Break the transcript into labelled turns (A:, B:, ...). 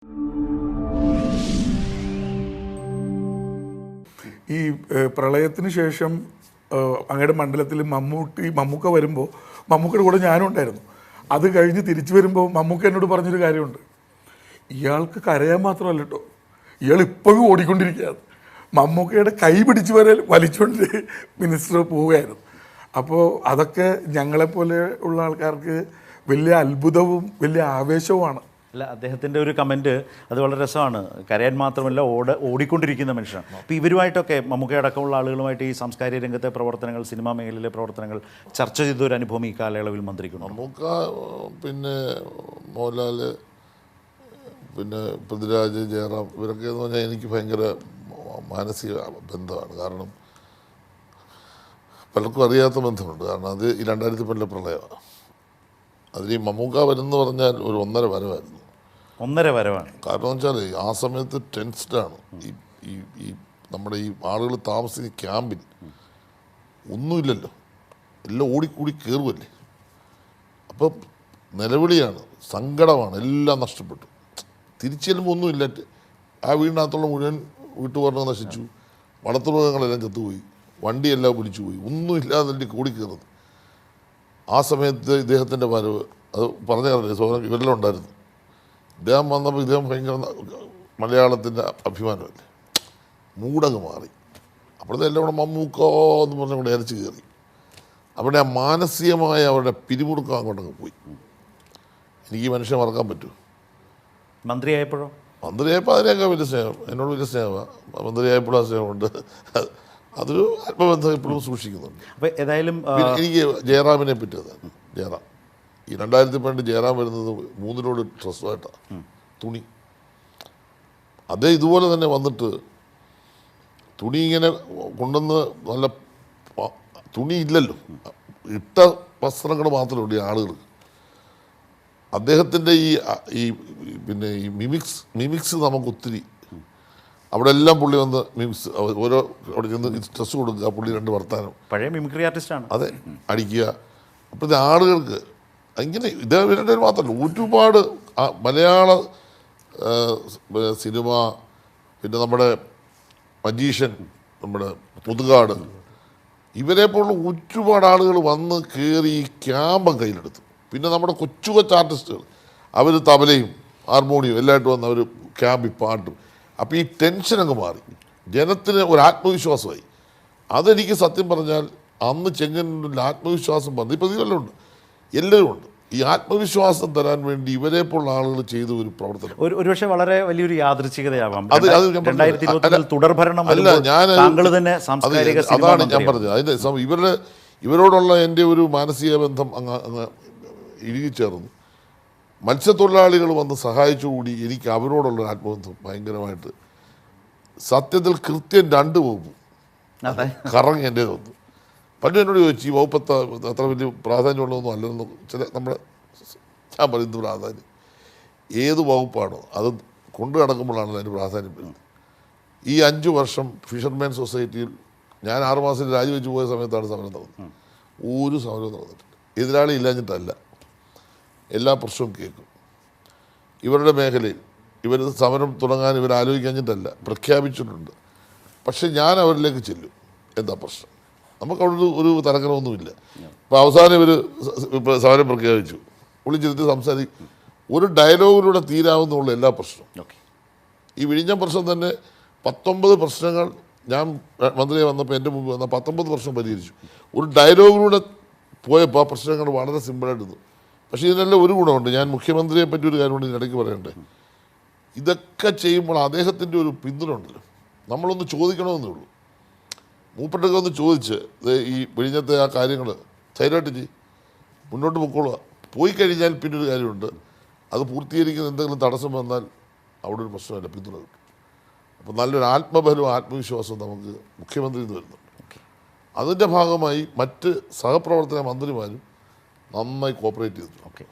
A: ഈ പ്രളയത്തിന് ശേഷം അങ്ങയുടെ മണ്ഡലത്തിൽ മമ്മൂക്ക വരുമ്പോൾ മമ്മൂക്കയുടെ കൂടെ ഞാനും ഉണ്ടായിരുന്നു. അത് കഴിഞ്ഞ് തിരിച്ചു വരുമ്പോൾ മമ്മൂക്ക എന്നോട് പറഞ്ഞൊരു കാര്യമുണ്ട്. ഇയാൾക്ക് കരയാൻ മാത്രമല്ല കേട്ടോ, ഇയാൾ ഇപ്പോഴും ഓടിക്കൊണ്ടിരിക്കുകയാണ്. മമ്മൂക്കയുടെ കൈ പിടിച്ച് വരെ വലിച്ചുകൊണ്ട് മിനിസ്റ്റർ പോവുകയായിരുന്നു. അപ്പോൾ അതൊക്കെ ഞങ്ങളെപ്പോലെ ഉള്ള ആൾക്കാർക്ക് വലിയ അത്ഭുതവും വലിയ ആവേശവുമാണ്.
B: അല്ല, അദ്ദേഹത്തിൻ്റെ ഒരു കമൻറ്റ് അത് വളരെ രസമാണ്. കരയാൻ മാത്രമല്ല ഓടിക്കൊണ്ടിരിക്കുന്ന മനുഷ്യനാണ്. അപ്പോൾ ഇവരുമായിട്ടൊക്കെ മമ്മൂക്കയടക്കമുള്ള ആളുകളുമായിട്ട് ഈ സാംസ്കാരിക രംഗത്തെ പ്രവർത്തനങ്ങൾ, സിനിമാ മേഖലയിലെ പ്രവർത്തനങ്ങൾ ചർച്ച ചെയ്തൊരു അനുഭവം ഈ കാലയളവിൽ മന്ത്രിക്കുന്നു.
C: മമ്മൂക്ക, പിന്നെ മോഹൻലാൽ, പിന്നെ പൃഥ്വിരാജ്, ജയറാം, ഇവരൊക്കെ എന്ന് പറഞ്ഞാൽ എനിക്ക് ഭയങ്കര മാനസിക ബന്ധമാണ്. കാരണം പലർക്കും അറിയാത്ത ബന്ധമുണ്ട്. കാരണം അത് ഈ 2010 പ്രളയമാണ്. അതിൽ ഈ മമ്മൂക്ക വരുമെന്ന് പറഞ്ഞാൽ ഒരു 1.5 വരവായിരുന്നു.
B: 1.5 വരവാണ്.
C: കാരണം എന്ന് വെച്ചാൽ ആ സമയത്ത് ടെൻസ്ഡാണ്. ഈ നമ്മുടെ ഈ ആളുകൾ താമസിക്കുന്ന ക്യാമ്പിൽ ഒന്നുമില്ലല്ലോ, എല്ലാം ഓടിക്കൂടി കയറുമല്ലേ. അപ്പം നിലവിളിയാണ്, സങ്കടമാണ്, എല്ലാം നഷ്ടപ്പെട്ടു. തിരിച്ചു ചെല്ലുമ്പോൾ ഒന്നുമില്ല. ആ വീടിനകത്തുള്ള മുഴുവൻ വീട്ടുപകരണം നശിച്ചു, വളർത്തുമൃഗങ്ങളെല്ലാം ചത്തുപോയി, വണ്ടിയെല്ലാം പിടിച്ചു പോയി, ഒന്നുമില്ലാതെ കൂടി കയറുന്നത്. ആ സമയത്ത് ഇദ്ദേഹത്തിൻ്റെ വരവ്, അത് പറഞ്ഞ കാര്യം സോനം ഇവരെല്ലാം ഉണ്ടായിരുന്നു. ഇദ്ദേഹം വന്നപ്പോൾ ഇദ്ദേഹം ഭയങ്കര മലയാളത്തിൻ്റെ അഭിമാനമല്ലേ, മൂടങ്ങ് മാറി. അപ്പോഴത്തെ എല്ലാം കൂടെ മമ്മൂക്കോ എന്ന് പറഞ്ഞ കൂടെ അരച്ച് കയറി. അവിടെ ആ മാനസികമായ അവരുടെ പിരിമുറുക്കം അങ്ങോട്ടങ്ങ് പോയി. എനിക്ക് ഈ മനുഷ്യനെ മറക്കാൻ പറ്റുമോ?
B: മന്ത്രിയായപ്പോഴോ?
C: മന്ത്രിയായപ്പോൾ അതിനൊക്കെ വലിയ സ്നേഹം, എന്നോട് വലിയ സ്നേഹമാണ്. മന്ത്രിയായപ്പോഴും ആ സ്നേഹമുണ്ട്. അതൊരു ആത്മബന്ധം ഇപ്പോഴും സൂക്ഷിക്കുന്നുണ്ട്.
B: അപ്പോൾ ഏതായാലും
C: എനിക്ക് ജയറാമിനെ പറ്റിയതാണ്. ജയറാം ഈ 2012 ജയറാം വരുന്നത് 3 ലോഡ് ഡ്രസ്സുമായിട്ടാണ്, തുണി. അതേ ഇതുപോലെ തന്നെ വന്നിട്ട് തുണി ഇങ്ങനെ കൊണ്ടുവന്ന് നല്ല തുണി ഇല്ലല്ലോ, ഇട്ട വസ്ത്രങ്ങൾ മാത്രമേ ഉള്ളൂ ഈ ആളുകൾ. അദ്ദേഹത്തിൻ്റെ ഈ പിന്നെ ഈ മിമിക്സ് നമുക്ക് ഒത്തിരി, അവിടെ എല്ലാം പുള്ളി വന്ന് മിമിക്സ്, ഓരോ അവിടെ ചെന്ന് സ്ട്രെസ് കൊടുക്കുക, പുള്ളി 2 വർത്താനം,
B: പഴയ മിമിക്രി ആർട്ടിസ്റ്റാണ്.
C: അതെ, അടിക്കുക. അപ്പോഴത്തെ ആളുകൾക്ക് ഇങ്ങനെ ഇതേ മാത്രമല്ല, ഒരുപാട് മലയാള സിനിമ, പിന്നെ നമ്മുടെ മജീഷ്യൻ, നമ്മുടെ മുതുകാട്, ഇവരെ പോലുള്ള ഒരുപാട് ആളുകൾ വന്ന് കയറി ഈ ക്യാമ്പം കയ്യിലെടുത്തു. പിന്നെ നമ്മുടെ കൊച്ചു ആർട്ടിസ്റ്റുകൾ, അവർ തബലയും ഹാർമോണിയും എല്ലായിട്ട് വന്ന് അവർ ക്യാമ്പിൽ പാട്ടും. അപ്പോൾ ഈ ടെൻഷൻ അങ്ങ് മാറി, ജനത്തിന് ഒരു ആത്മവിശ്വാസമായി. അതെനിക്ക് സത്യം പറഞ്ഞാൽ അന്ന് ചെങ്ങന്നൂരിൽ ആത്മവിശ്വാസം വന്നു. ഇപ്പോൾ ഇതെല്ലാം ഉണ്ട്, എല്ലാവരും ഉണ്ട്. ഈ ആത്മവിശ്വാസം തരാൻ വേണ്ടി ഇവരെ പോലുള്ള ആളുകൾ ചെയ്ത ഒരു പ്രവർത്തനം
B: ഒരുപക്ഷെ വളരെ വലിയൊരു യാദൃച്ഛികതയാവാം.
C: അത്
B: 2020 തുടർഭരണം
C: അല്ല, അതാണ് ഞാൻ പറഞ്ഞത്. അതിൻ്റെ ഇവരോടുള്ള എൻ്റെ ഒരു മാനസിക ബന്ധം അങ്ങ് ഇഴുകിച്ചേർന്നു. മത്സ്യത്തൊഴിലാളികൾ വന്ന് സഹായിച്ചുകൂടി എനിക്ക് അവരോടുള്ള ആത്മബന്ധം ഭയങ്കരമായിട്ട്, സത്യത്തിൽ കൃത്യം 2 വകുപ്പ് കറങ്ങി എൻ്റെ വന്നു. പണ്ട് എന്നോട് ചോദിച്ചു, ഈ വകുപ്പത്ത് അത്ര വലിയ പ്രാധാന്യമുള്ളതൊന്നും അല്ലെന്ന്. ഞാൻ പറയുന്നത് പ്രാധാന്യം ഏത് വകുപ്പാണോ അത് കൊണ്ടു നടക്കുമ്പോഴാണല്ലോ അതിന് പ്രാധാന്യം വരുന്നത്. ഈ 5 വർഷം ഫിഷർമാൻ സൊസൈറ്റിയിൽ ഞാൻ 6 മാസം രാജിവെച്ച് പോയ സമയത്താണ് സമരം നടന്നത്. ഒരു സമരവും നടന്നിട്ടില്ല. എതിരാളി ഇല്ലാഞ്ഞിട്ടല്ല, എല്ലാ പ്രശ്നവും കേൾക്കും. ഇവരുടെ മേഖലയിൽ ഇവർ സമരം തുടങ്ങാൻ ഇവർ ആലോചിക്കാഞ്ഞിട്ടല്ല, പ്രഖ്യാപിച്ചിട്ടുണ്ട്. പക്ഷെ ഞാൻ അവരിലേക്ക് ചെല്ലും, എന്താ പ്രശ്നം, നമുക്കവിടെ ഒരു തലക്കനമൊന്നുമില്ല. അപ്പോൾ അവസാനം ഇവർ സമരം പ്രഖ്യാപിച്ചു, വിളിച്ചിരുത്തി സംസാരിക്കും. ഒരു ഡയലോഗിലൂടെ തീരാവുന്നുള്ള എല്ലാ പ്രശ്നവും. ഈ വിഴിഞ്ഞം പ്രശ്നം തന്നെ 19 പ്രശ്നങ്ങൾ ഞാൻ മന്ത്രിയെ വന്നപ്പോൾ എൻ്റെ മുമ്പ് വന്ന 19 പ്രശ്നം പരിഹരിച്ചു. ഒരു ഡയലോഗിലൂടെ പോയപ്പോൾ ആ പ്രശ്നങ്ങൾ വളരെ സിമ്പിളായിട്ട്. പക്ഷേ ഇതിനെല്ലാം ഒരു ഗുണമുണ്ട്. ഞാൻ മുഖ്യമന്ത്രിയെ പറ്റി ഒരു കാര്യം കൊണ്ട് ഇതിനിടയ്ക്ക് പറയണ്ടേ, ഇതൊക്കെ ചെയ്യുമ്പോൾ അദ്ദേഹത്തിൻ്റെ ഒരു പിന്തുണ ഉണ്ടല്ലോ. നമ്മളൊന്ന് ചോദിക്കണമെന്നേ ഉള്ളൂ. മൂപ്പട്ടൊക്കെ ഒന്ന് ചോദിച്ച് ഈ വിഴിഞ്ഞത്തെ ആ കാര്യങ്ങൾ ധൈര്യമായിട്ട് ചെയ്യും, മുന്നോട്ട് പൊക്കോളുക. പോയി കഴിഞ്ഞാൽ പിന്നെ ഒരു കാര്യമുണ്ട്, അത് പൂർത്തീകരിക്കുന്ന എന്തെങ്കിലും തടസ്സം വന്നാൽ അവിടെ ഒരു പ്രശ്നമല്ല, പിന്തുണ കിട്ടും. അപ്പോൾ നല്ലൊരു ആത്മബലവും ആത്മവിശ്വാസവും നമുക്ക് മുഖ്യമന്ത്രിയിൽ നിന്ന് വരുന്നുണ്ട്. അതിൻ്റെ ഭാഗമായി മറ്റ് സഹപ്രവർത്തക മന്ത്രിമാരും നന്നായി കോപ്പറേറ്റ് ചെയ്തിട്ടുണ്ട്.